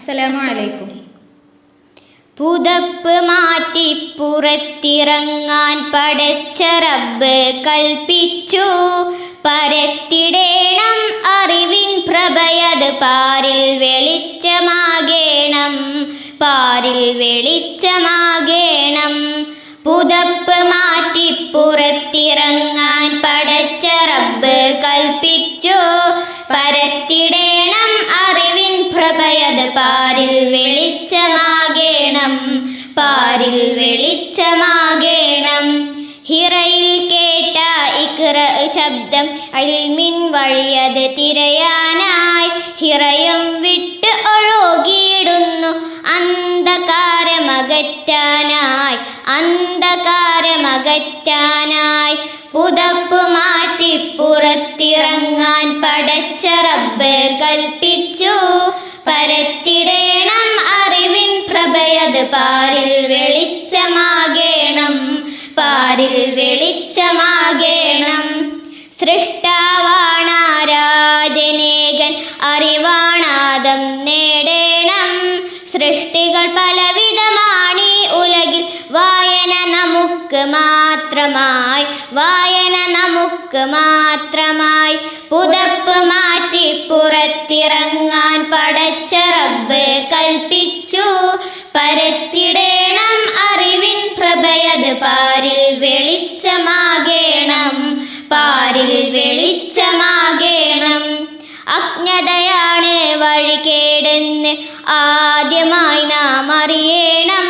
അസ്സലാമു അലൈക്കും. പുതപ്പ് മാറ്റി പുറത്തിറങ്ങാൻ പടച്ച റബ്ബ് കൽപ്പിച്ചു. പരത്തിടേണം അറിവിൻ പ്രഭയത് പാരിൽ വെളിച്ചമാകേണം, പാരിൽ വെളിച്ചമാകേണം. പുതപ്പ് മാറ്റി പുറത്തിറങ്ങാൻ പടച്ച റബ്ബ് കൽപ്പിച്ചു. പരത്തിടേണം അറിവിൻ പ്രഭയത് പാരിൽ വെളിച്ചമാകേണം, പാരിൽ വെളിച്ചമാകേണം. ഹിറയിൽ കേട്ട ഇഖ്റ ശബ്ദം ഇൽമിൻ വഴിയത് തിരയാനായി. ഹിറയും വിട്ട് ഒഴുകിയിടുന്നു അന്ധകാരമകറ്റാനായി, അന്ധകാരമകറ്റാനായി. പുതപ്പ് മാറ്റി പുറത്തിറങ്ങാൻ പടച്ച റബ്ബ് കൽപ്പിച്ചു. പരത്തിടേണം അറിവിൻ പ്രഭയത് പാരിൽ വെളിച്ചമാകേണം, പാരിൽ വെളിച്ചമാകേണം. സൃഷ്ടാവാണാരാധനേകൻ അറിവാണാദം നേടേണം. സൃഷ്ടികൾ പലവിധമാണീ ഉലകിൽ, വായന നമുക്ക് മാത്രമായി, വായന നമുക്ക് മാത്രമായി. പുതപ്പ് മാറ്റി പുറത്തിറങ്ങാൻ പടച്ച റബ്ബ് കൽപ്പിച്ചു. പരത്തിടേണം അറിവിൻ പ്രഭയത് പാരിൽ വെളിച്ചമാകേണം, പാരിൽ വെളിച്ചമാകേണം. അജ്ഞതയാണ് വഴികേടെന്ന് ആദ്യമായി നാം അറിയണം.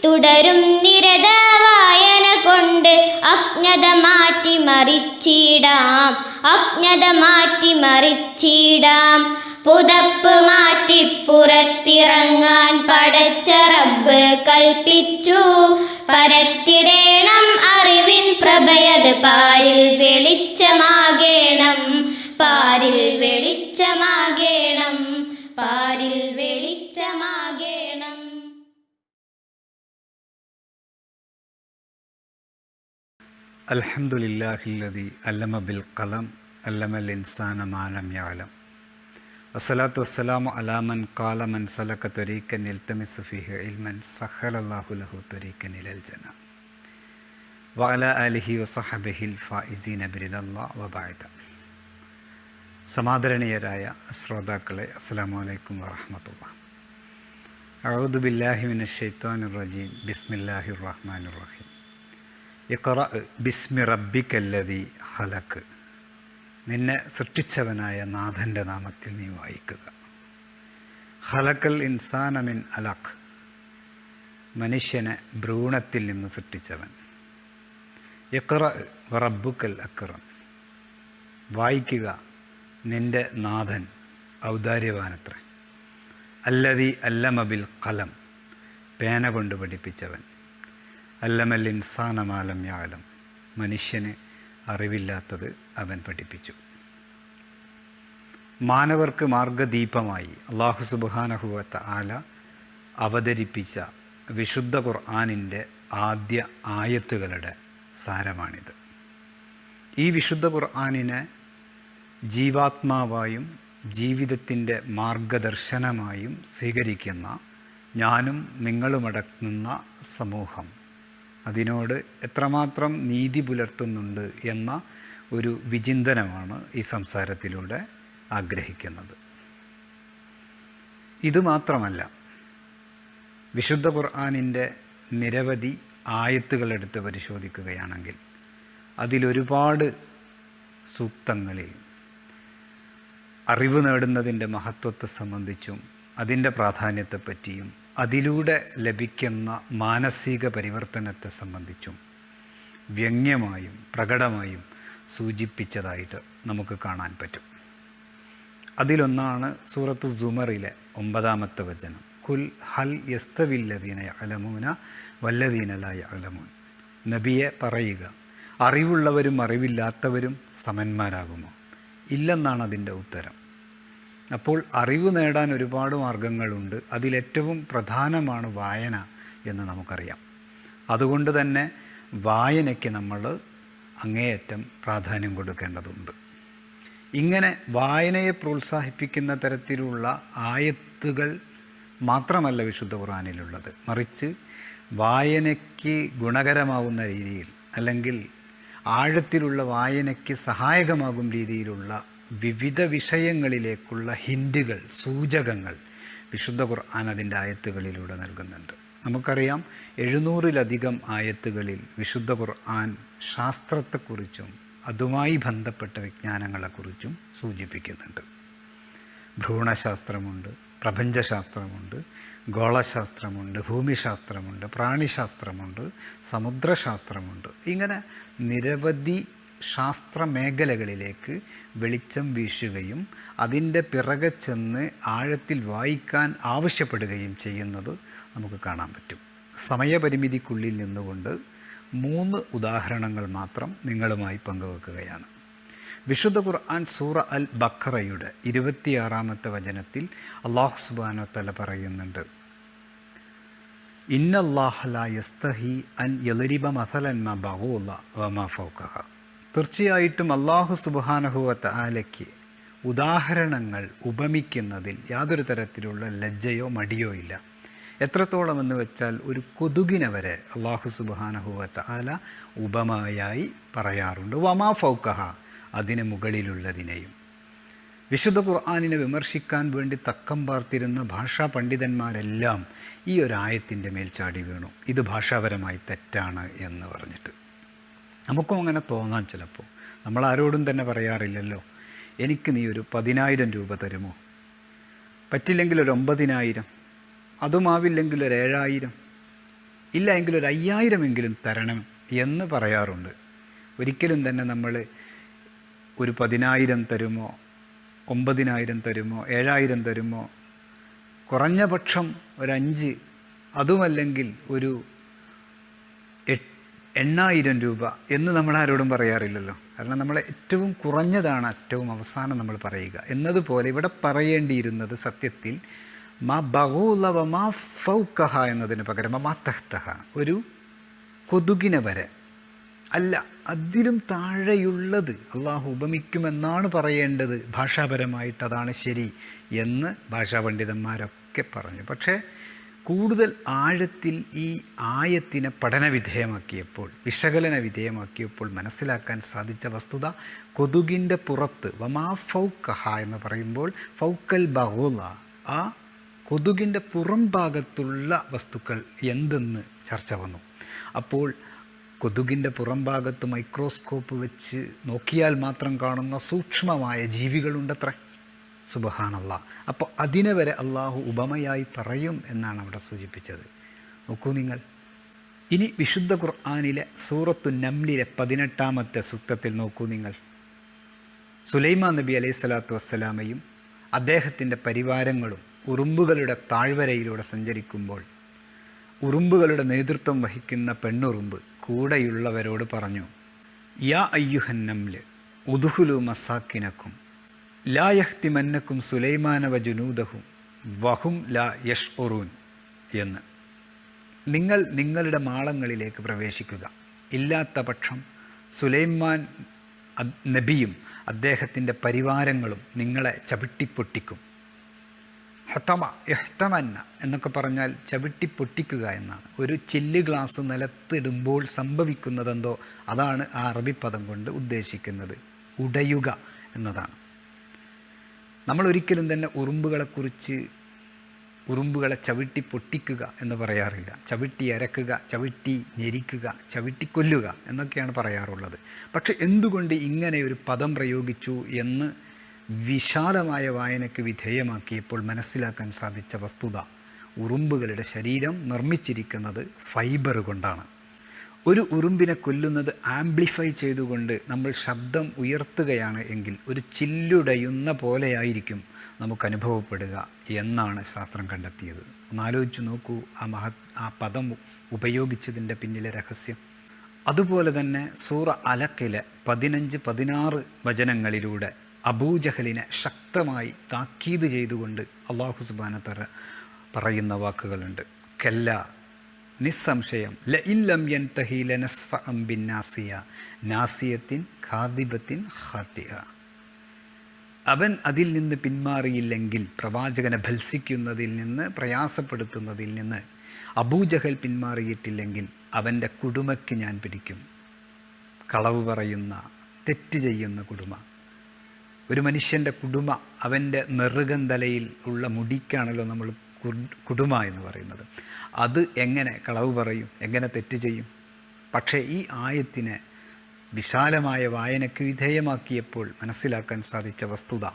തുടരും നിരത വായന കൊണ്ട് അജ്ഞത മാറ്റി മറിച്ചിടാം, അജ്ഞത മാറ്റി മറിച്ചിടാം. പുതപ്പ് മാറ്റി പുറത്തിറങ്ങാൻ പടച്ച റബ്ബ് കൽപ്പിച്ചു. പരത്തിടേണം അറിവിൻ പ്രഭയത് പാരിൽ വെളിച്ചമാകേണം, പാരിൽ വെളിച്ചമാകേണം, പാരിൽ വെളിച്ചമാകേണം. അൽഹംദുലില്ലാഹില്ലദി അല്ലമ ബിൽ ഖലം അല്ലമൽ ഇൻസാന മാ ലം യഅലം. വസ്സലാത്തു വസ്സലാമു അലാ മൻ ഖാല മൻ സലക ത്വരീഖൻ യൽതമിസു ഫീഹി ഇൽമൻ സഖലല്ലാഹു ലഹു ത്വരീഖൻ ഇലൽ ജന്ന വഅലാ ആലിഹി വസഹബിഹിൽ ഫായിസീന ബിറിദല്ലാഹ് വബഅദ. സമാദരണീയരായ ശ്രോതാക്കളെ, അസ്സലാമു അലൈക്കും വറഹ്മത്തുള്ളാഹി. അഊദു ബില്ലാഹി മിനശ് ശൈത്വാനിർ റജീം. ബിസ്മില്ലാഹിർ റഹ്മാനിർ റഹീം. ഇഖ്റ ബിസ്മി റബ്ബിക്കല്ലദീ ഖലഖ്. നിന്നെ സൃഷ്ടിച്ചവനായ നാഥൻ്റെ നാമത്തിൽ നീ വായിക്കുക. ഖലഖൽ ഇൻസാന മിൻ അലഖ്. മനുഷ്യനെ ഭ്രൂണത്തിൽ നിന്ന് സൃഷ്ടിച്ചവൻ. ഇഖ്റ വറബ്ബുക്കൽ അക്രം. വായിക്കുക, നിൻ്റെ നാഥൻ ഔദാര്യവാനത്രേ. അല്ലദീ അല്ലമ ബിൽ ഖലം. പേന കൊണ്ട് പഠിപ്പിച്ചവൻ. അല്ലമൽ ഇൻസാന മാ ലം യഅലം. മനുഷ്യന് അറിവില്ലാത്തത് അവൻ പഠിപ്പിച്ചു. മാനവർക്ക് മാർഗദീപമായി അല്ലാഹു സുബ്ഹാനഹു വ തആല അവതരിപ്പിച്ച വിശുദ്ധ ഖുർആനിൻ്റെ ആദ്യ ആയത്തുകളുടെ സാരമാണിത്. ഈ വിശുദ്ധ ഖുർആനിനെ ജീവാത്മാവായും ജീവിതത്തിൻ്റെ മാർഗദർശനമായും സ്വീകരിക്കുന്ന ഞാനും നിങ്ങളുമടങ്ങുന്ന സമൂഹം അതിനോട് എത്രമാത്രം നീതി പുലർത്തുന്നുണ്ട് എന്ന ഒരു വിചിന്തനമാണ് ഈ സംസാരത്തിലൂടെ ആഗ്രഹിക്കുന്നത്. ഇതുമാത്രമല്ല, വിശുദ്ധ ഖുർആനിൻ്റെ നിരവധി ആയത്തുകളെടുത്ത് പരിശോധിക്കുകയാണെങ്കിൽ അതിലൊരുപാട് സൂക്തങ്ങളിൽ അറിവ് നേടുന്നതിൻ്റെ മഹത്വത്തെ സംബന്ധിച്ചും അതിൻ്റെ പ്രാധാന്യത്തെപ്പറ്റിയും അതിലൂടെ ലഭിക്കുന്ന മാനസിക പരിവർത്തനത്തെ സംബന്ധിച്ചും വ്യംഗ്യമായും പ്രകടമായും സൂചിപ്പിച്ചതായിട്ട് നമുക്ക് കാണാൻ പറ്റും. അതിലൊന്നാണ് സൂറത്ത് സുമറിലെ 9-ാമത്തെ വചനം. കുൽ ഹൽ യസ്തവില്ലദീന യഅലമൂന വല്ലദീന ലാ യഅലമൂൻ. നബിയെ പറയുക, അറിവുള്ളവരും അറിവില്ലാത്തവരും സമന്മാരാകുമോ? ഇല്ലെന്നാണ് അതിൻ്റെ ഉത്തരം. അപ്പോൾ അറിവ് നേടാൻ ഒരുപാട് മാർഗങ്ങളുണ്ട്. അതിലേറ്റവും പ്രധാനമാണ് വായന എന്ന് നമുക്കറിയാം. അതുകൊണ്ട് തന്നെ വായനയ്ക്ക് നമ്മൾ അങ്ങേയറ്റം പ്രാധാന്യം കൊടുക്കേണ്ടതുണ്ട്. ഇങ്ങനെ വായനയെ പ്രോത്സാഹിപ്പിക്കുന്ന തരത്തിലുള്ള ആയത്തുകൾ മാത്രമല്ല വിശുദ്ധ ഖുർആനിലുള്ളത്, മറിച്ച് വായനയ്ക്ക് ഗുണകരമാകുന്ന രീതിയിൽ അല്ലെങ്കിൽ ആഴത്തിലുള്ള വായനയ്ക്ക് സഹായകമാകും രീതിയിലുള്ള വിവിധ വിഷയങ്ങളിലേക്കുള്ള ഹിൻറ്റുകൾ, സൂചകങ്ങൾ വിശുദ്ധ ഖുർആൻ അതിൻ്റെ ആയത്തുകളിലൂടെ നൽകുന്നുണ്ട്. നമുക്കറിയാം 700-ലധികം ആയത്തുകളിൽ വിശുദ്ധ ഖുർആൻ ശാസ്ത്രത്തെക്കുറിച്ചും അതുമായി ബന്ധപ്പെട്ട വിജ്ഞാനങ്ങളെക്കുറിച്ചും സൂചിപ്പിക്കുന്നുണ്ട്. ഭ്രൂണശാസ്ത്രമുണ്ട്, പ്രപഞ്ചശാസ്ത്രമുണ്ട്, ഗോളശാസ്ത്രമുണ്ട്, ഭൂമിശാസ്ത്രമുണ്ട്, പ്രാണിശാസ്ത്രമുണ്ട്, സമുദ്രശാസ്ത്രമുണ്ട്. ഇങ്ങനെ നിരവധി ശാസ്ത്രമേഖലകളിലേക്ക് വെളിച്ചം വീശുകയും അതിൻ്റെ പിറകെ ചെന്ന് ആഴത്തിൽ വായിക്കാൻ ആവശ്യപ്പെടുകയും ചെയ്യുന്നത് നമുക്ക് കാണാൻ പറ്റും. സമയപരിമിതിക്കുള്ളിൽ നിന്നുകൊണ്ട് 3 ഉദാഹരണങ്ങൾ മാത്രം നിങ്ങളുമായി പങ്കുവെക്കുകയാണ്. വിശുദ്ധ ഖുർആൻ സൂറ അൽ ബഖറയുടെ 26-ാമത്തെ വചനത്തിൽ അല്ലാഹു സുബ്ഹാനഹു വ തആല പറയുന്നുണ്ട്, ഇന്നല്ലാഹ ലാ യസ്തഹി അൻ യളിബ മസലൻ മാ ബഗൂല വമാ ഫൗഖഹ. തീർച്ചയായിട്ടും അല്ലാഹു സുബ്ഹാനഹു വ തആലയ്ക്ക് ഉദാഹരണങ്ങൾ ഉപമിക്കുന്നതിൽ യാതൊരു തരത്തിലുള്ള ലജ്ജയോ മടിയോ ഇല്ല. എത്രത്തോളം എന്ന് വെച്ചാൽ ഒരു കൊതുകിനെ വരെ അല്ലാഹു സുബ്ഹാനഹു വ തആല ഉപമയായി പറയാറുണ്ട്. വമാ ഫൗഖഹ, അതിന് മുകളിലുള്ളതിനെയും. വിശുദ്ധ ഖുർആനിനെ വിമർശിക്കാൻ വേണ്ടി തക്കം പാർത്തിരുന്ന ഭാഷാ പണ്ഡിതന്മാരെല്ലാം ഈ ഒരു ആയത്തിൻ്റെ മേൽ ചാടി വീണു, ഇത് ഭാഷാപരമായി തെറ്റാണ് എന്ന് പറഞ്ഞിട്ട്. നമുക്കും അങ്ങനെ തോന്നാൻ ചിലപ്പോൾ. നമ്മളാരോടും തന്നെ പറയാറില്ലല്ലോ, എനിക്ക് നീ ഒരു 10,000 രൂപ തരുമോ, പറ്റില്ലെങ്കിൽ ഒരു 9,000, അതുമാവില്ലെങ്കിൽ ഒരു 7,000, ഇല്ല എങ്കിൽ ഒരു 5,000 എങ്കിലും തരണം എന്ന് പറയാറുണ്ട്. ഒരിക്കലും തന്നെ നമ്മൾ ഒരു 10,000 തരുമോ, 9,000 തരുമോ, 7,000 തരുമോ, കുറഞ്ഞ പക്ഷം ഒരു 5, അതുമല്ലെങ്കിൽ ഒരു 8,000 രൂപ എന്ന് നമ്മളാരോടും പറയാറില്ലല്ലോ. കാരണം നമ്മളെ ഏറ്റവും കുറഞ്ഞതാണ് ഏറ്റവും അവസാനം നമ്മൾ പറയുക എന്നതുപോലെ ഇവിടെ പറയേണ്ടിയിരുന്നത് സത്യത്തിൽ മാ ബഗൂല വ മാ ഫൗഖഹ എന്നതിന് പകരം മാ തഹ്തഹ, ഒരു കൊതുകിനെ വരെ അല്ല, അതിലും താഴെയുള്ളത് അള്ളാഹു ഉപമിക്കുമെന്നാണ് പറയേണ്ടത്. ഭാഷാപരമായിട്ട് അതാണ് ശരി എന്ന് ഭാഷാ പണ്ഡിതന്മാരൊക്കെ പറഞ്ഞു. പക്ഷേ കൂടുതൽ ആഴത്തിൽ ഈ ആയത്തിനെ പഠനവിധേയമാക്കിയപ്പോൾ, വിശകലന വിധേയമാക്കിയപ്പോൾ മനസ്സിലാക്കാൻ സാധിച്ച വസ്തുത, കൊതുകിൻ്റെ പുറത്ത് വമാ ഫൗഖഹ എന്ന് പറയുമ്പോൾ ഫൗക്കൽ ബഗൂല, ആ കൊതുകിൻ്റെ പുറം ഭാഗത്തുള്ള വസ്തുക്കൾ എന്തെന്ന് ചർച്ച വന്നു. അപ്പോൾ കൊതുകിൻ്റെ പുറം ഭാഗത്ത് മൈക്രോസ്കോപ്പ് വെച്ച് നോക്കിയാൽ മാത്രം കാണുന്ന സൂക്ഷ്മമായ ജീവികളുണ്ടത്രേ. സുബ്ഹാനല്ലാഹ്. അപ്പോൾ അതിനെ വരെ അള്ളാഹു ഉപമയായി പറയും എന്നാണ് അവിടെ സൂചിപ്പിച്ചത്. നോക്കൂ നിങ്ങൾ. ഇനി വിശുദ്ധ ഖുർആനിലെ സൂറത്തു നംലിലെ 18-ാമത്തെ സൂക്തത്തിൽ നോക്കൂ നിങ്ങൾ. സുലൈമാൻ നബി അലൈഹി സ്വലാത്തു വസ്സലാമയും അദ്ദേഹത്തിൻ്റെ പരിവാരങ്ങളും ഉറുമ്പുകളുടെ താഴ്വരയിലൂടെ സഞ്ചരിക്കുമ്പോൾ ഉറുമ്പുകളുടെ നേതൃത്വം വഹിക്കുന്ന പെണ്ണുറുമ്പ് കൂടെയുള്ളവരോട് പറഞ്ഞു, യാ അയ്യുഹൻ നംല് ഉദ്ഖുലു മസാക്കിനക്കും ലാ യഹ്തിമന്നക്കും സുലൈമാന വ ജുനൂദഹും വഹും ലാ യഷ്ഉറൂൻ എന്ന്. നിങ്ങൾ നിങ്ങളുടെ മാളങ്ങളിലേക്ക് പ്രവേശിക്കുക, ഇല്ലാത്ത പക്ഷം സുലൈമാൻ നബിയും അദ്ദേഹത്തിൻ്റെ പരിവാരങ്ങളും നിങ്ങളെ ചവിട്ടിപ്പൊട്ടിക്കും. ഹത്തമ യഹ്തമന്ന എന്നൊക്കെ പറഞ്ഞാൽ ചവിട്ടിപ്പൊട്ടിക്കുക എന്നാണ്. ഒരു ചില്ല് ഗ്ലാസ് നിലത്തിടുമ്പോൾ സംഭവിക്കുന്നതെന്തോ അതാണ് ആ അറബി പദം കൊണ്ട് ഉദ്ദേശിക്കുന്നത്. ഉടയുക എന്നതാണ്. നമ്മൾ ഒരിക്കലും തന്നെ ഉറുമ്പുകളെ ചവിട്ടി പൊട്ടിക്കുക എന്ന് പറയാറില്ല. ചവിട്ടി അരക്കുക, ചവിട്ടി ഞെരിക്കുക, ചവിട്ടിക്കൊല്ലുക എന്നൊക്കെയാണ് പറയാറുള്ളത്. പക്ഷെ എന്തുകൊണ്ട് ഇങ്ങനെ ഒരു പദം പ്രയോഗിച്ചു എന്ന് വിശാലമായ വായനയ്ക്ക് വിധേയമാക്കിയപ്പോൾ മനസ്സിലാക്കാൻ സാധിച്ച വസ്തുത, ഉറുമ്പുകളുടെ ശരീരം നിർമ്മിച്ചിരിക്കുന്നത് ഫൈബർ കൊണ്ടാണ്. ഒരു ഉറുമ്പിനെ കൊല്ലുന്നത് ആംപ്ലിഫൈ ചെയ്തുകൊണ്ട് നമ്മൾ ശബ്ദം ഉയർത്തുകയാണ് എങ്കിൽ ഒരു ചില്ലുടയുന്ന പോലെയായിരിക്കും നമുക്ക് അനുഭവപ്പെടുക എന്നാണ് ശാസ്ത്രം കണ്ടെത്തിയത്. ഒന്നാലോചിച്ച് നോക്കൂ ആ പദം ഉപയോഗിച്ചതിൻ്റെ പിന്നിലെ രഹസ്യം. അതുപോലെ തന്നെ സൂറ അലക്കിലെ 15-16 വചനങ്ങളിലൂടെ അബൂജഹലിനെ ശക്തമായി താക്കീത് ചെയ്തുകൊണ്ട് അല്ലാഹു സുബ്ഹാനഹു വ തആല പറയുന്ന വാക്കുകളുണ്ട്. കല്ല, നിസ്സംശയം, ലഇല്ലം യൻതഹി ലനസ്ഫഅൻ ബിന്നാസിയ നാസിയത്തിൻ ഖാദിബത്തിൻ ഖാതിഅ. അവൻ അതിൽ നിന്ന് പിന്മാറിയില്ലെങ്കിൽ, പ്രവാചകനെ ഭത്സിക്കുന്നതിൽ നിന്ന്, പ്രയാസപ്പെടുത്തുന്നതിൽ നിന്ന് അബൂജഹൽ പിന്മാറിയിട്ടില്ലെങ്കിൽ അവൻ്റെ കുടുമയ്ക്ക് ഞാൻ പിടിക്കും. കളവ് പറയുന്ന, തെറ്റ് ചെയ്യുന്ന കുടുമ. ഒരു മനുഷ്യൻ്റെ കുടുമ, അവൻ്റെ നെറുകൻ തലയിൽ ഉള്ള മുടിക്കാണല്ലോ നമ്മൾ കുടുമ എന്ന് പറയുന്നത്. അത് എങ്ങനെ കളവ് പറയും, എങ്ങനെ തെറ്റ് ചെയ്യും? പക്ഷേ ഈ ആയത്തിനെ വിശാലമായ വായനയ്ക്ക് വിധേയമാക്കിയപ്പോൾ മനസ്സിലാക്കാൻ സാധിച്ച വസ്തുത,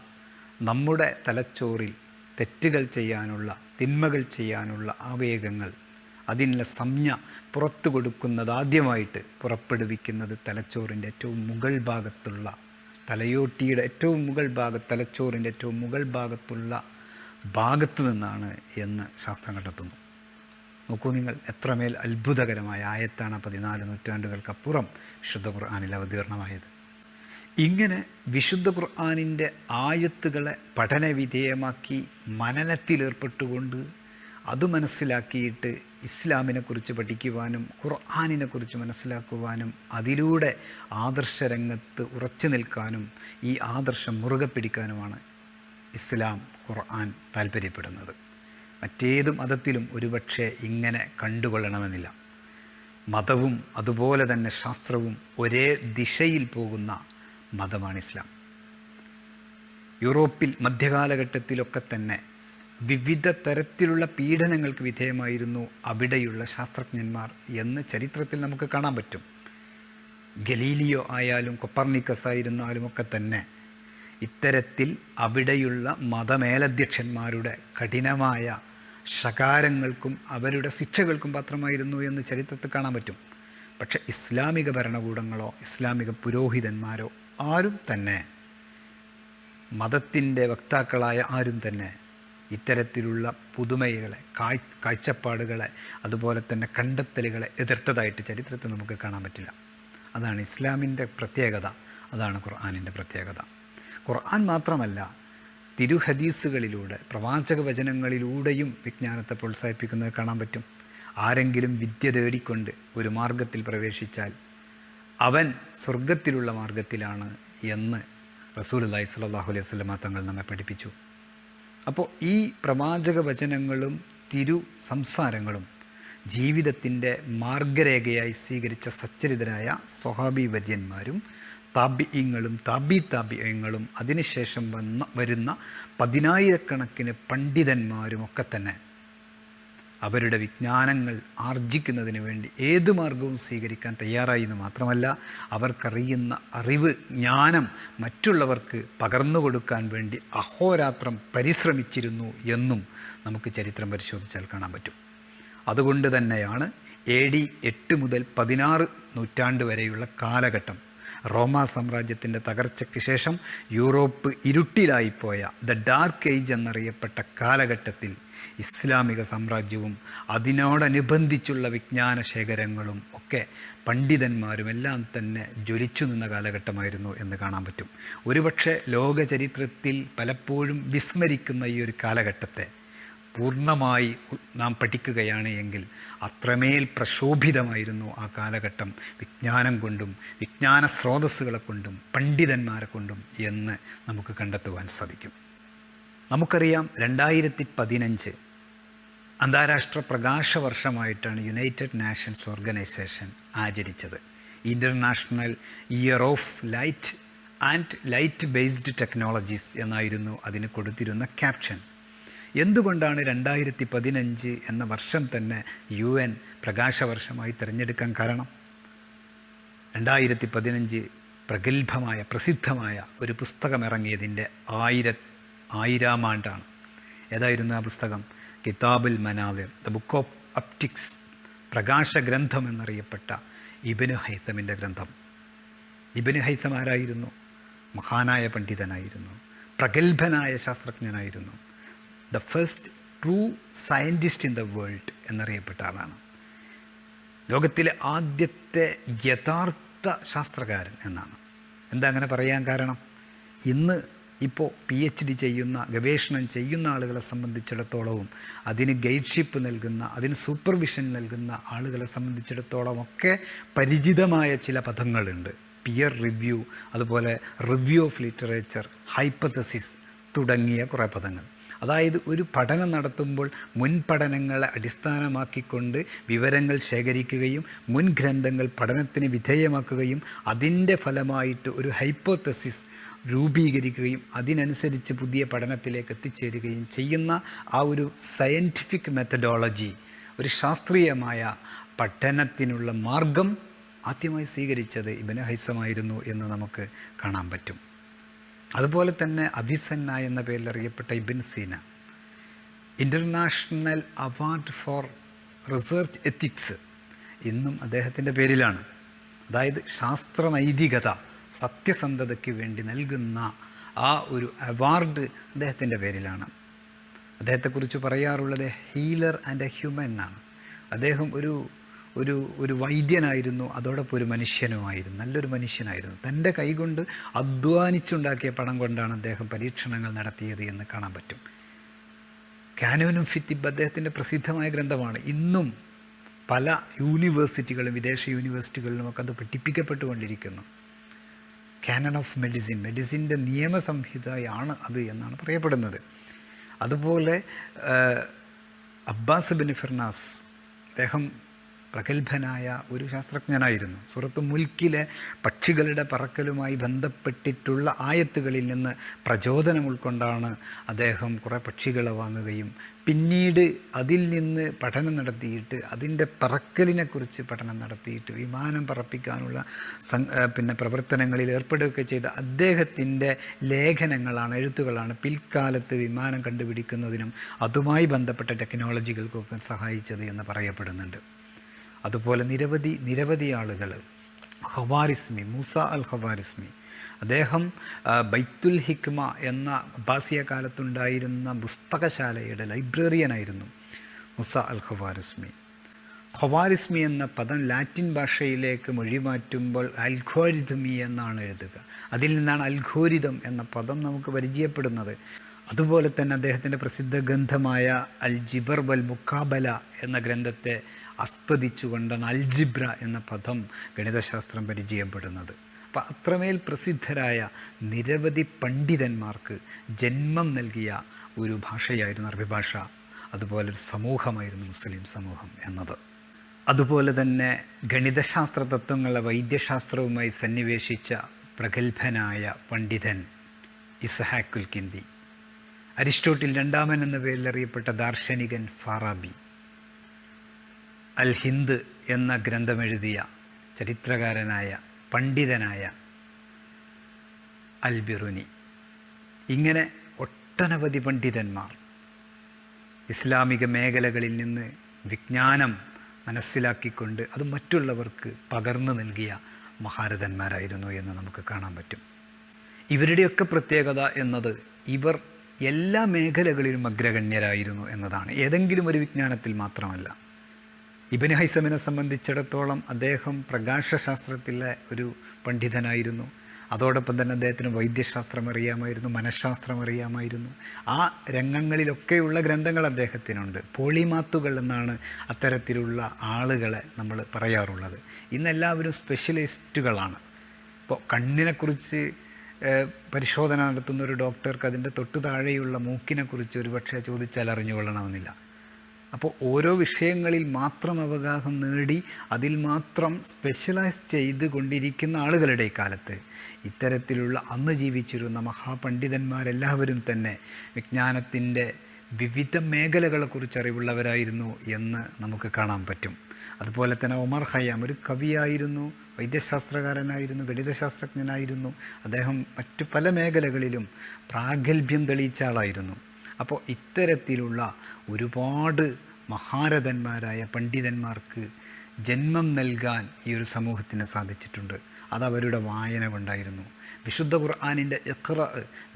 നമ്മുടെ തലച്ചോറിൽ തെറ്റുകൾ ചെയ്യാനുള്ള, തിന്മകൾ ചെയ്യാനുള്ള ആവേഗങ്ങൾ, അതിനുള്ള സംജ്ഞ പുറത്തു കൊടുക്കുന്നത്, ആദ്യമായിട്ട് പുറപ്പെടുവിക്കുന്നത് തലച്ചോറിൻ്റെ ഏറ്റവും മുകൾ ഭാഗത്തുള്ള, തലയോട്ടിയുടെ ഏറ്റവും മുകൾ തലച്ചോറിൻ്റെ ഏറ്റവും മുകൾ ഭാഗത്തുള്ള ഭാഗത്ത് നിന്നാണ് എന്ന് ശാസ്ത്രം കണ്ടെത്തുന്നു. നോക്കൂ നിങ്ങൾ, എത്രമേൽ അത്ഭുതകരമായ ആയത്താണ് 14 നൂറ്റാണ്ടുകൾക്കപ്പുറം വിശുദ്ധ ഖുർആനിൽ അവതീർണമായത്. ഇങ്ങനെ വിശുദ്ധ ഖുർആനിൻ്റെ ആയത്തുകളെ പഠനവിധേയമാക്കി മനനത്തിലേർപ്പെട്ടുകൊണ്ട് അത് മനസ്സിലാക്കിയിട്ട് ഇസ്ലാമിനെക്കുറിച്ച് പഠിക്കുവാനും ഖുർആനിനെക്കുറിച്ച് മനസ്സിലാക്കുവാനും അതിലൂടെ ആദർശരംഗത്ത് ഉറച്ചു നിൽക്കാനും ഈ ആദർശം മുറുകെ പിടിക്കാനുമാണ് ഇസ്ലാം, ഖുർആൻ താല്പര്യപ്പെടുന്നത്. മറ്റേത് മതത്തിലും ഒരുപക്ഷെ ഇങ്ങനെ കണ്ടുകൊള്ളണമെന്നില്ല. മതവും അതുപോലെ തന്നെ ശാസ്ത്രവും ഒരേ ദിശയിൽ പോകുന്ന മതമാണ് ഇസ്ലാം. യൂറോപ്പിൽ മധ്യകാലഘട്ടത്തിലൊക്കെ തന്നെ വിവിധ തരത്തിലുള്ള പീഡനങ്ങൾക്ക് വിധേയമായിരുന്നു അവിടെയുള്ള ശാസ്ത്രജ്ഞന്മാർ എന്ന് ചരിത്രത്തിൽ നമുക്ക് കാണാൻ പറ്റും. ഗലീലിയോ ആയാലും കൊപ്പർനിക്കസ് ആയിരുന്നാലും ഒക്കെ തന്നെ ഇത്തരത്തിൽ അവിടെയുള്ള മതമേലധ്യക്ഷന്മാരുടെ കഠിനമായ ശകാരങ്ങൾക്കും അവരുടെ ശിക്ഷകൾക്കും പാത്രമായിരുന്നു എന്ന് ചരിത്രത്തിൽ കാണാൻ പറ്റും. പക്ഷെ ഇസ്ലാമിക ഭരണകൂടങ്ങളോ ഇസ്ലാമിക പുരോഹിതന്മാരോ ആരും തന്നെ, മതത്തിൻ്റെ വക്താക്കളായ ആരും തന്നെ ഇത്തരത്തിലുള്ള പുതുമകളെ, കാഴ്ചപ്പാടുകളെ, അതുപോലെ തന്നെ കണ്ടെത്തലുകളെ എതിർത്തതായിട്ട് ചരിത്രത്തിൽ നമുക്ക് കാണാൻ പറ്റില്ല. അതാണ് ഇസ്ലാമിൻ്റെ പ്രത്യേകത, അതാണ് ഖുർആനിൻ്റെ പ്രത്യേകത. ഖുർആൻ മാത്രമല്ല, തിരുഹദീസുകളിലൂടെ, പ്രവാചക വചനങ്ങളിലൂടെയും വിജ്ഞാനത്തെ പ്രോത്സാഹിപ്പിക്കുന്നത് കാണാൻ പറ്റും. ആരെങ്കിലും വിദ്യ തേടിക്കൊണ്ട് ഒരു മാർഗത്തിൽ പ്രവേശിച്ചാൽ അവൻ സ്വർഗത്തിലുള്ള മാർഗത്തിലാണ് എന്ന് റസൂലുള്ളാഹി സ്വല്ലല്ലാഹു അലൈഹി വസല്ലം തങ്ങൾ നമ്മെ പഠിപ്പിച്ചു. അപ്പോൾ ഈ പ്രവാചക വചനങ്ങളും തിരു സംസാരങ്ങളും ജീവിതത്തിൻ്റെ മാർഗരേഖയായി സ്വീകരിച്ച സച്ചരിതരായ സ്വഹാബി വര്യന്മാരും താബിഈങ്ങളും താബിഈങ്ങളും അതിനുശേഷം വരുന്ന 10,000 പണ്ഡിതന്മാരുമൊക്കെ തന്നെ അവരുടെ വിജ്ഞാനങ്ങൾ ആർജിക്കുന്നതിന് വേണ്ടി ഏത് മാർഗവും സ്വീകരിക്കാൻ തയ്യാറായി എന്ന് മാത്രമല്ല, അവർക്കറിയുന്ന അറിവ്, ജ്ഞാനം മറ്റുള്ളവർക്ക് പകർന്നു കൊടുക്കാൻ വേണ്ടി അഹോരാത്രം പരിശ്രമിച്ചിരുന്നു എന്നും നമുക്ക് ചരിത്രം പരിശോധിച്ചാൽ കാണാൻ പറ്റും. അതുകൊണ്ട് തന്നെയാണ് AD 8 മുതൽ 16 നൂറ്റാണ്ട് വരെയുള്ള കാലഘട്ടം, റോമാ സാമ്രാജ്യത്തിൻ്റെ തകർച്ചയ്ക്ക് ശേഷം യൂറോപ്പ് ഇരുട്ടിലായിപ്പോയ ദ ഡാർക്ക് ഏജ് എന്നറിയപ്പെട്ട കാലഘട്ടത്തിൽ ഇസ്ലാമിക സാമ്രാജ്യവും അതിനോടനുബന്ധിച്ചുള്ള വിജ്ഞാന ശേഖരങ്ങളും ഒക്കെ പണ്ഡിതന്മാരും എല്ലാം തന്നെ ജ്വലിച്ചു നിന്ന കാലഘട്ടമായിരുന്നു എന്ന് കാണാൻ പറ്റും. ഒരുപക്ഷെ ലോക ചരിത്രത്തിൽ പലപ്പോഴും വിസ്മരിക്കുന്ന ഈ ഒരു കാലഘട്ടത്തെ പൂർണ്ണമായി നാം പഠിക്കുകയാണ് എങ്കിൽ അത്രമേൽ പ്രശോഭിതമായിരുന്നു ആ കാലഘട്ടം വിജ്ഞാനം കൊണ്ടും വിജ്ഞാന സ്രോതസ്സുകളെ കൊണ്ടും പണ്ഡിതന്മാരെ കൊണ്ടും എന്ന് നമുക്ക് കണ്ടെത്തുവാൻ സാധിക്കും. നമുക്കറിയാം, 2015 അന്താരാഷ്ട്ര പ്രകാശ വർഷമായിട്ടാണ് യുണൈറ്റഡ് നേഷൻസ് ഓർഗനൈസേഷൻ ആചരിച്ചത്. International year of light and light based technologies എന്നായിരുന്നു അതിന് കൊടുത്തിരുന്ന ക്യാപ്ഷൻ. എന്തുകൊണ്ടാണ് 2015 എന്ന വർഷം തന്നെ UN പ്രകാശവർഷമായി തിരഞ്ഞെടുക്കാൻ കാരണം? 2015 പ്രഗത്ഭമായ പ്രസിദ്ധമായ ഒരു പുസ്തകം ഇറങ്ങിയതിൻ്റെ 1000-ാം ആണ്ടാണ്. ഏതായിരുന്നു ആ പുസ്തകം? കിതാബുൽ മനാദിർ, ദ ബുക്ക് ഓഫ് ഒപ്റ്റിക്സ്, പ്രകാശഗ്രന്ഥം എന്നറിയപ്പെട്ട ഇബ്നു ഹൈതമിൻ്റെ ഗ്രന്ഥം. ഇബ്നു ഹൈതം ആരായിരുന്നു? മഹാനായ പണ്ഡിതനായിരുന്നു, പ്രഗത്ഭനായ ശാസ്ത്രജ്ഞനായിരുന്നു. The first true scientist in the world എന്നറിയപ്പെട്ട ആളാണ്. ലോകത്തിലെ ആദ്യത്തെ യഥാർത്ഥ ശാസ്ത്രകാരൻ എന്നാണ്. എന്താ അങ്ങനെ പറയാൻ കാരണം? ഇന്ന് ഇപ്പോൾ PhD ചെയ്യുന്ന, ഗവേഷണം ചെയ്യുന്ന ആളുകളെ സംബന്ധിച്ചിടത്തോളവും അതിന് ഗൈഡ്ഷിപ്പ് നൽകുന്ന, അതിന് സൂപ്പർവിഷൻ നൽകുന്ന ആളുകളെ സംബന്ധിച്ചിടത്തോളം ഒക്കെ പരിചിതമായ ചില പദങ്ങളുണ്ട്. പിയർ റിവ്യൂ, അതുപോലെ റിവ്യൂ ഓഫ് ലിറ്ററേച്ചർ, ഹൈപ്പത്തസിസ് തുടങ്ങിയ കുറേ പദങ്ങൾ. അതായത് ഒരു പഠനം നടത്തുമ്പോൾ മുൻ പഠനങ്ങളെ അടിസ്ഥാനമാക്കിക്കൊണ്ട് വിവരങ്ങൾ ശേഖരിക്കുകയും മുൻ ഗ്രന്ഥങ്ങൾ പഠനത്തിന് വിധേയമാക്കുകയും അതിൻ്റെ ഫലമായിട്ട് ഒരു ഹൈപ്പോത്തസിസ് രൂപീകരിക്കുകയും അതിനനുസരിച്ച് പുതിയ പഠനത്തിലേക്ക് എത്തിച്ചേരുകയും ചെയ്യുന്ന ആ ഒരു സയൻറ്റിഫിക് മെത്തഡോളജി, ഒരു ശാസ്ത്രീയമായ പഠനത്തിനുള്ള മാർഗം ആദ്യമായി സ്വീകരിച്ചത് ഇബ്നു ഹൈസമായിരുന്നു എന്ന് നമുക്ക് കാണാൻ പറ്റും. അതുപോലെ തന്നെ അവിസന്ന എന്ന പേരിൽ അറിയപ്പെട്ട Ibn Sina, international award for research ethics ഇന്നും അദ്ദേഹത്തിൻ്റെ പേരിലാണ്. അതായത് ശാസ്ത്ര നൈതികത, സത്യസന്ധതയ്ക്ക് വേണ്ടി നൽകുന്ന ആ ഒരു അവാർഡ് അദ്ദേഹത്തിൻ്റെ പേരിലാണ്. അദ്ദേഹത്തെക്കുറിച്ച് പറയാറുള്ളത് ഹീലർ ആൻഡ് എ ഹ്യൂമൻ എന്നാണ്. അദ്ദേഹം ഒരു വൈദ്യനായിരുന്നു, അതോടൊപ്പം ഒരു മനുഷ്യനുമായിരുന്നു, നല്ലൊരു മനുഷ്യനായിരുന്നു. തൻ്റെ കൈകൊണ്ട് അധ്വാനിച്ചുണ്ടാക്കിയ പണം കൊണ്ടാണ് അദ്ദേഹം പരീക്ഷണങ്ങൾ നടത്തിയത് എന്ന് കാണാൻ പറ്റും. കാനൂനും ഫിത്തിബ് അദ്ദേഹത്തിൻ്റെ പ്രസിദ്ധമായ ഗ്രന്ഥമാണ്. ഇന്നും പല യൂണിവേഴ്സിറ്റികളും വിദേശ യൂണിവേഴ്സിറ്റികളിലുമൊക്കെ അത് പഠിപ്പിക്കപ്പെട്ടുകൊണ്ടിരിക്കുന്നു. കാനൺ ഓഫ് മെഡിസിൻ, മെഡിസിൻ്റെ നിയമസംഹിതയാണ് അത് എന്നാണ് പറയപ്പെടുന്നത്. അതുപോലെ അബ്ബാസ് ബിൻ ഫിർനാസ്, അദ്ദേഹം പ്രഗത്ഭനായ ഒരു ശാസ്ത്രജ്ഞനായിരുന്നു. സൂറത്ത് മുൽക്കിലെ പക്ഷികളുടെ പറക്കലുമായി ബന്ധപ്പെട്ടിട്ടുള്ള ആയത്തുകളിൽ നിന്ന് പ്രചോദനം ഉൾക്കൊണ്ടാണ് അദ്ദേഹം കുറേ പക്ഷികളെ വാങ്ങുകയും പിന്നീട് അതിൽ നിന്ന് പഠനം നടത്തിയിട്ട് അതിൻ്റെ പറക്കലിനെക്കുറിച്ച് പഠനം നടത്തിയിട്ട് വിമാനം പറപ്പിക്കാനുള്ള പ്രവർത്തനങ്ങളിൽ ഏർപ്പെടുകയൊക്കെ ചെയ്ത അദ്ദേഹത്തിൻ്റെ ലേഖനങ്ങളാണ്, എഴുത്തുകളാണ് പിൽക്കാലത്ത് വിമാനം കണ്ടുപിടിക്കുന്നതിനും അതുമായി ബന്ധപ്പെട്ട ടെക്നോളജികൾക്കൊക്കെ സഹായിച്ചത് എന്ന് പറയപ്പെടുന്നുണ്ട്. അതുപോലെ നിരവധി ആളുകൾ, ഖവാരിസ്മി, മൂസ അൽ ഖവാരിസ്മി, അദ്ദേഹം ബൈത്തുൽ ഹിക്മ എന്ന അബ്ബാസിയ കാലത്തുണ്ടായിരുന്ന പുസ്തകശാലയുടെ ലൈബ്രറിയനായിരുന്നു മൂസ അൽ ഖവാരിസ്മി. ഖവാരിസ്മി എന്ന പദം ലാറ്റിൻ ഭാഷയിലേക്ക് മൊഴിമാറ്റുമ്പോൾ അൽഗോരിതമി എന്നാണ് എഴുതുക. അതിൽ നിന്നാണ് അൽഗോരിതം എന്ന പദം നമുക്ക് പരിചയപ്പെടുന്നത്. അതുപോലെ തന്നെ അദ്ദേഹത്തിൻ്റെ പ്രസിദ്ധ ഗ്രന്ഥമായ അൽ ജിബർ വൽ മുക്കാബല എന്ന ഗ്രന്ഥത്തെ ആസ്പദിച്ചുകൊണ്ടാണ് അൽജിബ്ര എന്ന പദം ഗണിതശാസ്ത്രം പരിചയപ്പെടുന്നത്. അപ്പം അത്രമേൽ പ്രസിദ്ധരായ നിരവധി പണ്ഡിതന്മാർക്ക് ജന്മം നൽകിയ ഒരു ഭാഷയായിരുന്നു അറബി ഭാഷ. അതുപോലെ ഒരു സമൂഹമായിരുന്നു മുസ്ലിം സമൂഹം എന്നത്. അതുപോലെ തന്നെ ഗണിതശാസ്ത്ര തത്വങ്ങളെ വൈദ്യശാസ്ത്രവുമായി സന്നിവേശിച്ച പ്രഗത്ഭനായ പണ്ഡിതൻ ഇസ്ഹാഖുൽ കിന്ദി, അരിസ്റ്റോട്ടിൽ രണ്ടാമൻ എന്ന പേരിൽ അറിയപ്പെട്ട ദാർശനികൻ ഫാറാബി, അൽ ഹിന്ദ് എന്ന ഗ്രന്ഥമെഴുതിയ ചരിത്രകാരനായ പണ്ഡിതനായ അൽ ബിറുനി, ഇങ്ങനെ ഒട്ടനവധി പണ്ഡിതന്മാർ ഇസ്ലാമിക മേഖലകളിൽ നിന്ന് വിജ്ഞാനം മനസ്സിലാക്കിക്കൊണ്ട് അത് മറ്റുള്ളവർക്ക് പകർന്നു നൽകിയ മഹാരഥന്മാരായിരുന്നു എന്ന് നമുക്ക് കാണാൻ പറ്റും. ഇവരുടെയൊക്കെ പ്രത്യേകത എന്നത് ഇവർ എല്ലാ മേഖലകളിലും അഗ്രഗണ്യരായിരുന്നു എന്നതാണ്. ഏതെങ്കിലും ഒരു വിജ്ഞാനത്തിൽ മാത്രമല്ല. ഇബ്നു ഹൈസമിനെ സംബന്ധിച്ചിടത്തോളം അദ്ദേഹം പ്രകാശശാസ്ത്രത്തിലെ ഒരു പണ്ഡിതനായിരുന്നു. അതോടൊപ്പം തന്നെ അദ്ദേഹത്തിന് വൈദ്യശാസ്ത്രം അറിയാമായിരുന്നു, മനഃശാസ്ത്രം അറിയാമായിരുന്നു. ആ രംഗങ്ങളിലൊക്കെയുള്ള ഗ്രന്ഥങ്ങൾ അദ്ദേഹത്തിനുണ്ട്. പോളിമാത്തുകൾ എന്നാണ് അത്തരത്തിലുള്ള ആളുകളെ നമ്മൾ പറയാറുള്ളത്. ഇന്നെല്ലാവരും സ്പെഷ്യലിസ്റ്റുകളാണ്. ഇപ്പോൾ കണ്ണിനെക്കുറിച്ച് പരിശോധന നടത്തുന്ന ഒരു ഡോക്ടർക്ക് അതിൻ്റെ തൊട്ടു താഴെയുള്ള മൂക്കിനെക്കുറിച്ച് ഒരുപക്ഷെ ചോദിച്ചാൽ അറിഞ്ഞുകൊള്ളണമെന്നില്ല. അപ്പോൾ ഓരോ വിഷയങ്ങളിൽ മാത്രം അവഗാഹം നേടി അതിൽ മാത്രം സ്പെഷ്യലൈസ് ചെയ്ത് കൊണ്ടിരിക്കുന്ന ആളുകളുടെ കാലത്ത് ഇത്തരത്തിലുള്ള അന്ന് ജീവിച്ചിരുന്ന മഹാപണ്ഡിതന്മാരെല്ലാവരും തന്നെ വിജ്ഞാനത്തിൻ്റെ വിവിധ മേഖലകളെക്കുറിച്ച് അറിവുള്ളവരായിരുന്നു എന്ന് നമുക്ക് കാണാൻ പറ്റും. അതുപോലെ തന്നെ ഒമർ ഖയ്യാം ഒരു കവിയായിരുന്നു, വൈദ്യശാസ്ത്രകാരനായിരുന്നു, ഗണിതശാസ്ത്രജ്ഞനായിരുന്നു. അദ്ദേഹം മറ്റു പല മേഖലകളിലും പ്രാഗൽഭ്യം തെളിയിച്ച ആളായിരുന്നു. അപ്പോൾ ഇത്തരത്തിലുള്ള ഒരുപാട് മഹാരഥന്മാരായ പണ്ഡിതന്മാർക്ക് ജന്മം നൽകാൻ ഈ ഒരു സമൂഹത്തിന് സാധിച്ചിട്ടുണ്ട്. അതവരുടെ വായന കൊണ്ടായിരുന്നു. വിശുദ്ധ ഖുർആനിൻ്റെ ഇഖ്റ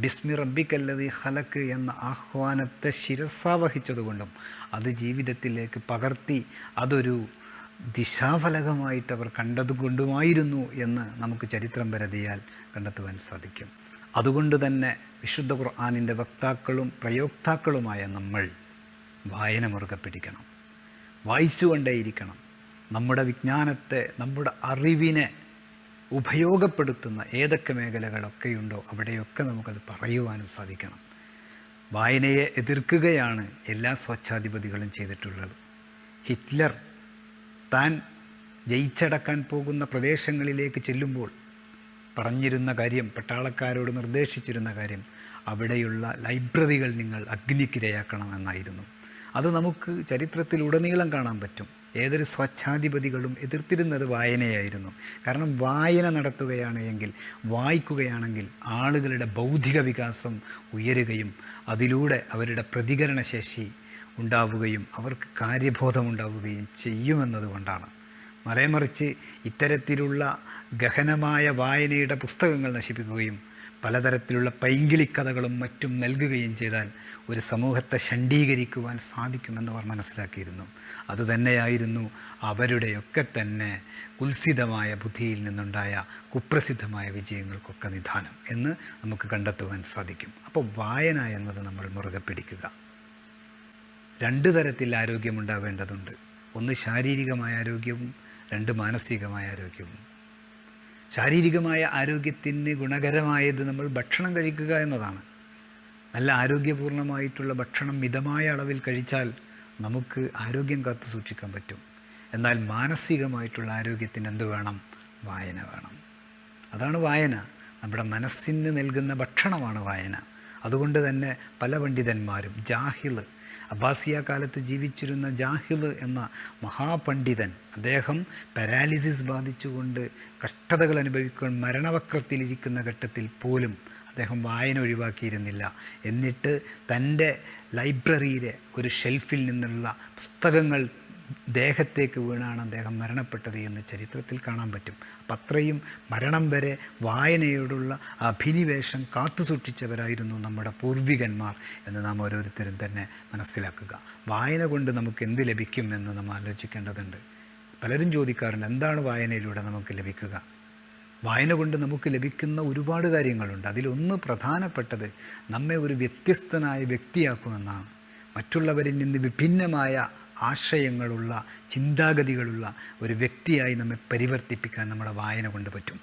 ബിസ്മി റബ്ബിക്കല്ലദീ ഖലഖ് എന്ന ആഹ്വാനത്തെ ശിരസാവഹിച്ചതുകൊണ്ടും അത് ജീവിതത്തിലേക്ക് പകർത്തി അതൊരു ദിശാഫലകമായിട്ട് അവർ കണ്ടതുകൊണ്ടുമായിരുന്നു എന്ന് നമുക്ക് ചരിത്രം പരതിയാൽ കണ്ടെത്തുവാൻ സാധിക്കും. അതുകൊണ്ട് തന്നെ വിശുദ്ധ ഖുർആനിൻ്റെ വക്താക്കളും പ്രയോക്താക്കളുമായ നമ്മൾ വായന മുറുകെ പിടിക്കണം, വായിച്ചുകൊണ്ടേയിരിക്കണം. നമ്മുടെ വിജ്ഞാനത്തെ, നമ്മുടെ അറിവിനെ ഉപയോഗപ്പെടുത്തുന്ന ഏതൊക്കെ മേഖലകളൊക്കെയുണ്ടോ അവിടെയൊക്കെ നമുക്കത് പറയുവാനും സാധിക്കണം. വായനയെ എതിർക്കുകയാണ് എല്ലാ സ്വച്ഛാധിപതികളും ചെയ്തിട്ടുള്ളത്. ഹിറ്റ്ലർ താൻ ജയിച്ചടക്കാൻ പോകുന്ന പ്രദേശങ്ങളിലേക്ക് ചെല്ലുമ്പോൾ പറഞ്ഞിരുന്ന കാര്യം, പട്ടാളക്കാരോട് നിർദ്ദേശിച്ചിരുന്ന കാര്യം, അവിടെയുള്ള ലൈബ്രറികൾ നിങ്ങൾ അഗ്നിക്കിരയാക്കണമെന്നായിരുന്നു. അത് നമുക്ക് ചരിത്രത്തിലുടനീളം കാണാൻ പറ്റും. ഏതൊരു സ്വച്ഛാധിപതികളും എതിർത്തിരുന്നത് വായനയായിരുന്നു. കാരണം വായന നടത്തുകയാണ് എങ്കിൽ, വായിക്കുകയാണെങ്കിൽ ആളുകളുടെ ബൗദ്ധിക വികാസം ഉയരുകയും അതിലൂടെ അവരുടെ പ്രതികരണശേഷി ഉണ്ടാവുകയും അവർക്ക് കാര്യബോധമുണ്ടാവുകയും ചെയ്യുമെന്നതുകൊണ്ടാണ്. മറിച്ച് ഇത്തരത്തിലുള്ള ഗഹനമായ വായനയുടെ പുസ്തകങ്ങൾ നശിപ്പിക്കുകയും പലതരത്തിലുള്ള പൈങ്കിളിക്കഥകളും മറ്റും നൽകുകയും ചെയ്താൽ ഒരു സമൂഹത്തെ ഷണ്ഡീകരിക്കുവാൻ സാധിക്കുമെന്നവർ മനസ്സിലാക്കിയിരുന്നു. അതുതന്നെയായിരുന്നു അവരുടെയൊക്കെ തന്നെ കുൽസിതമായ ബുദ്ധിയിൽ നിന്നുണ്ടായ കുപ്രസിദ്ധമായ വിജയങ്ങൾക്കൊക്കെ നിദാനം എന്ന് നമുക്ക് കണ്ടെത്തുവാൻ സാധിക്കും. അപ്പോൾ വായന എന്നത് നമ്മൾ മുറുകെ പിടിക്കുക. 2 തരത്തിൽ ആരോഗ്യമുണ്ടാവേണ്ടതുണ്ട്. ഒന്ന് ശാരീരികമായ ആരോഗ്യവും, 2 മാനസികമായ ആരോഗ്യവും. ശാരീരികമായ ആരോഗ്യത്തിന് ഗുണകരമായത് നമ്മൾ ഭക്ഷണം കഴിക്കുക എന്നതാണ്. നല്ല ആരോഗ്യപൂർണ്ണമായിട്ടുള്ള ഭക്ഷണം മിതമായ അളവിൽ കഴിച്ചാൽ നമുക്ക് ആരോഗ്യം കാത്തു സൂക്ഷിക്കാൻ പറ്റും. എന്നാൽ മാനസികമായിട്ടുള്ള ആരോഗ്യത്തിന് എന്ത് വേണം? വായന വേണം. അതാണ് വായന. നമ്മുടെ മനസ്സിന് നൽകുന്ന ഭക്ഷണമാണ് വായന. അതുകൊണ്ട് തന്നെ പല പണ്ഡിതന്മാരും, ജാഹിൽ, അബ്ബാസിയ കാലത്ത് ജീവിച്ചിരുന്ന ജാഹിൽ എന്ന മഹാപണ്ഡിതൻ, അദ്ദേഹം പാരാലിസിസ് ബാധിച്ചുകൊണ്ട് കഷ്ടതകൾ അനുഭവിക്കാൻ മരണവക്രത്തിലിരിക്കുന്ന ഘട്ടത്തിൽ പോലും അദ്ദേഹം വായന ഒഴിവാക്കിയിരുന്നില്ല. എന്നിട്ട് തൻ്റെ ലൈബ്രറിയിലെ ഒരു ഷെൽഫിൽ നിന്നുള്ള പുസ്തകങ്ങൾ ദേഹത്തേക്ക് വീണാണ് അദ്ദേഹം മരണപ്പെട്ടത് എന്ന് ചരിത്രത്തിൽ കാണാൻ പറ്റും. അപ്പം അത്രയും മരണം വരെ വായനയോടുള്ള അഭിനിവേശം കാത്തുസൂക്ഷിച്ചവരായിരുന്നു നമ്മുടെ പൂർവികന്മാർ എന്ന് നാം ഓരോരുത്തരും തന്നെ മനസ്സിലാക്കുക. വായന കൊണ്ട് നമുക്ക് എന്ത് ലഭിക്കും എന്ന് നാം ആലോചിക്കേണ്ടതുണ്ട്. പലരും ചോദിക്കാറുണ്ട്, എന്താണ് വായനയിലൂടെ നമുക്ക് ലഭിക്കുക? വായന കൊണ്ട് നമുക്ക് ലഭിക്കുന്ന ഒരുപാട് കാര്യങ്ങളുണ്ട്. അതിലൊന്ന് പ്രധാനപ്പെട്ടത് നമ്മെ ഒരു വ്യത്യസ്തനായ വ്യക്തിയാക്കുമെന്നാണ്. മറ്റുള്ളവരിൽ നിന്ന് വിഭിന്നമായ ആശയങ്ങളുള്ള, ചിന്താഗതികളുള്ള ഒരു വ്യക്തിയായി നമ്മെ പരിവർത്തിപ്പിക്കാൻ നമ്മുടെ വായന കൊണ്ട് പറ്റും.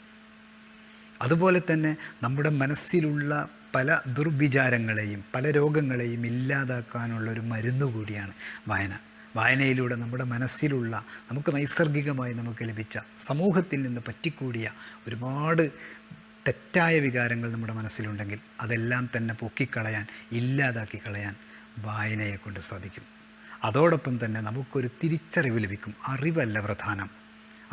അതുപോലെ തന്നെ നമ്മുടെ മനസ്സിലുള്ള പല ദുർവിചാരങ്ങളെയും പല രോഗങ്ങളെയും ഇല്ലാതാക്കാനുള്ള ഒരു മരുന്ന് കൂടിയാണ് വായന. വായനയിലൂടെ നമ്മുടെ മനസ്സിലുള്ള, നമുക്ക് നൈസർഗികമായി നമുക്ക് ലഭിച്ച, സമൂഹത്തിൽ നിന്ന് പറ്റിക്കൂടിയ ഒരുപാട് തെറ്റായ വികാരങ്ങൾ നമ്മുടെ മനസ്സിലുണ്ടെങ്കിൽ അതെല്ലാം തന്നെ പൊക്കിക്കളയാൻ, ഇല്ലാതാക്കി കളയാൻ വായനയെ കൊണ്ട് സാധിക്കും. അതോടൊപ്പം തന്നെ നമുക്കൊരു തിരിച്ചറിവ് ലഭിക്കും. അറിവല്ല പ്രധാനം.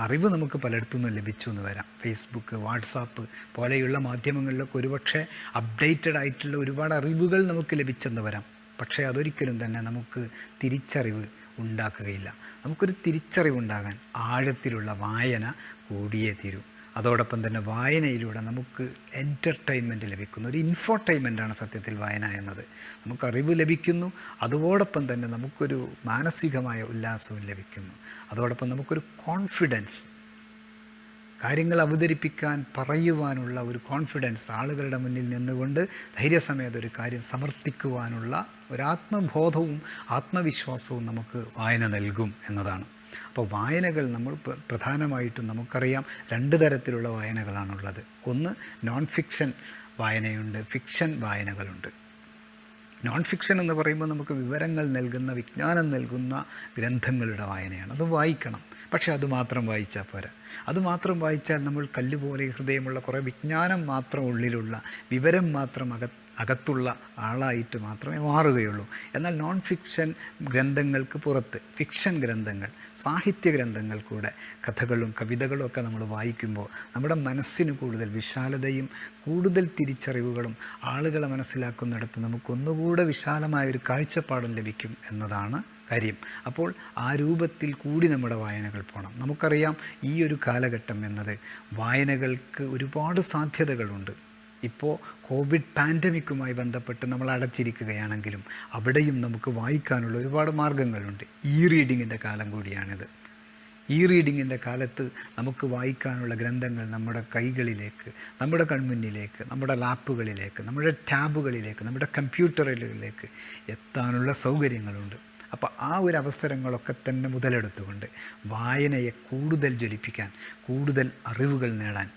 അറിവ് നമുക്ക് പലയിടത്തുനിന്നും ലഭിച്ചു എന്ന് വരാം. ഫേസ്ബുക്ക്, വാട്സാപ്പ് പോലെയുള്ള മാധ്യമങ്ങളിലൊക്കെ ഒരുപക്ഷെ അപ്ഡേറ്റഡ് ആയിട്ടുള്ള ഒരുപാട് അറിവുകൾ നമുക്ക് ലഭിച്ചെന്ന് വരാം. പക്ഷേ അതൊരിക്കലും തന്നെ നമുക്ക് തിരിച്ചറിവ് ഉണ്ടാക്കുകയില്ല. നമുക്കൊരു തിരിച്ചറിവുണ്ടാകാൻ ആഴത്തിലുള്ള വായന കൂടിയേ തീരൂ. അതോടൊപ്പം തന്നെ വായനയിലൂടെ നമുക്ക് എൻ്റർടൈൻമെൻറ്റ് ലഭിക്കുന്നു. ഒരു ഇൻഫോർടൈൻമെൻറ്റാണ് സത്യത്തിൽ വായന എന്നത്. നമുക്ക് അറിവ് ലഭിക്കുന്നു, അതോടൊപ്പം തന്നെ നമുക്കൊരു മാനസികമായ ഉല്ലാസവും ലഭിക്കുന്നു. അതോടൊപ്പം നമുക്കൊരു കോൺഫിഡൻസ്, കാര്യങ്ങൾ അവതരിപ്പിക്കാൻ, പറയുവാനുള്ള ഒരു കോൺഫിഡൻസ്, ആളുകളുടെ മുന്നിൽ നിന്നുകൊണ്ട് ധൈര്യസമേത ഒരു കാര്യം സമർത്ഥിക്കുവാനുള്ള ഒരാത്മബോധവും ആത്മവിശ്വാസവും നമുക്ക് വായന നൽകും എന്നതാണ്. അപ്പോൾ വായനകൾ നമ്മൾ പ്രധാനമായിട്ടും നമുക്കറിയാം 2 തരത്തിലുള്ള വായനകളാണുള്ളത്. ഒന്ന് നോൺ ഫിക്ഷൻ വായനയുണ്ട്, ഫിക്ഷൻ വായനകളുണ്ട്. നോൺ ഫിക്ഷൻ എന്ന് പറയുമ്പോൾ നമുക്ക് വിവരങ്ങൾ നൽകുന്ന, വിജ്ഞാനം നൽകുന്ന ഗ്രന്ഥങ്ങളുടെ വായനയാണ്. അത് വായിക്കണം. പക്ഷേ അത് മാത്രം വായിച്ചാൽ പോരാ. അത് മാത്രം വായിച്ചാൽ നമ്മൾ കല്ലുപോലെ ഹൃദയമുള്ള കുറേ വിജ്ഞാനം മാത്രം ഉള്ളിലുള്ള, വിവരം മാത്രം അകത്തുള്ള ആളായിട്ട് മാത്രമേ മാറുകയുള്ളൂ. എന്നാൽ നോൺ ഫിക്ഷൻ ഗ്രന്ഥങ്ങൾക്ക് പുറത്ത് ഫിക്ഷൻ ഗ്രന്ഥങ്ങൾ, സാഹിത്യ ഗ്രന്ഥങ്ങൾ കൂടെ, കഥകളും കവിതകളും ഒക്കെ നമ്മൾ വായിക്കുമ്പോൾ നമ്മുടെ മനസ്സിന് കൂടുതൽ വിശാലതയും കൂടുതൽ തിരിച്ചറിവുകളും ആളുകളെ മനസ്സിലാക്കുന്നിടത്ത് നമുക്കൊന്നുകൂടെ വിശാലമായൊരു കാഴ്ചപ്പാടും ലഭിക്കും എന്നതാണ് കാര്യം. അപ്പോൾ ആ രൂപത്തിൽ കൂടി നമ്മുടെ വായനകൾ പോകണം. നമുക്കറിയാം ഈ ഒരു കാലഘട്ടം എന്നത് വായനകൾക്ക് ഒരുപാട് സാധ്യതകളുണ്ട്. ഇപ്പോൾ കോവിഡ് പാൻഡമിക്കുമായി ബന്ധപ്പെട്ട് നമ്മൾ അടച്ചിരിക്കുകയാണെങ്കിലും അവിടെയും നമുക്ക് വായിക്കാനുള്ള ഒരുപാട് മാർഗങ്ങളുണ്ട്. റീഡിങ്ങിൻ്റെ കാലം കൂടിയാണിത്. റീഡിങ്ങിൻ്റെ കാലത്ത് നമുക്ക് വായിക്കാനുള്ള ഗ്രന്ഥങ്ങൾ നമ്മുടെ കൈകളിലേക്ക്, നമ്മുടെ കൺമുന്നിലേക്ക്, നമ്മുടെ ലാപ്പുകളിലേക്ക്, നമ്മുടെ ടാബുകളിലേക്ക്, നമ്മുടെ കമ്പ്യൂട്ടറുകളിലേക്ക് എത്താനുള്ള സൗകര്യങ്ങളുണ്ട്. അപ്പോൾ ആ ഒരു അവസരങ്ങളൊക്കെ തന്നെ മുതലെടുത്തുകൊണ്ട് വായനയെ കൂടുതൽ ജ്വലിപ്പിക്കാൻ, കൂടുതൽ അറിവുകൾ നേടാൻ,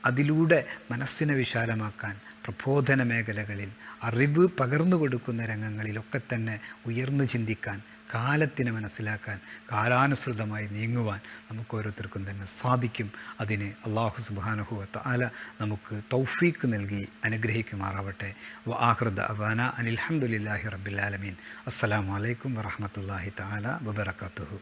അതിലൂടെ മനസ്സിനെ വിശാലമാക്കാൻ, പ്രബോധന മേഖലകളിൽ അറിവ് പകർന്നു കൊടുക്കുന്ന രംഗങ്ങളിലൊക്കെ തന്നെ ഉയർന്നു ചിന്തിക്കാൻ, കാലത്തിനെ മനസ്സിലാക്കാൻ, കാലാനുസൃതമായി നീങ്ങുവാൻ നമുക്ക് ഓരോരുത്തർക്കും തന്നെ സാധിക്കും. അതിന് അല്ലാഹു സുബ്ഹാനഹു വ തആല നമുക്ക് തൗഫീക്ക് നൽകി അനുഗ്രഹിക്കുമാറാവട്ടെ. വ ആഖിറു ദഅവാന അനിൽ ഹംദുലില്ലാഹി റബ്ബിൽ ആലമീൻ. അസ്സലാമു അലൈക്കും വറഹ്മത്തുള്ളാഹി തആല വബറകാതുഹു.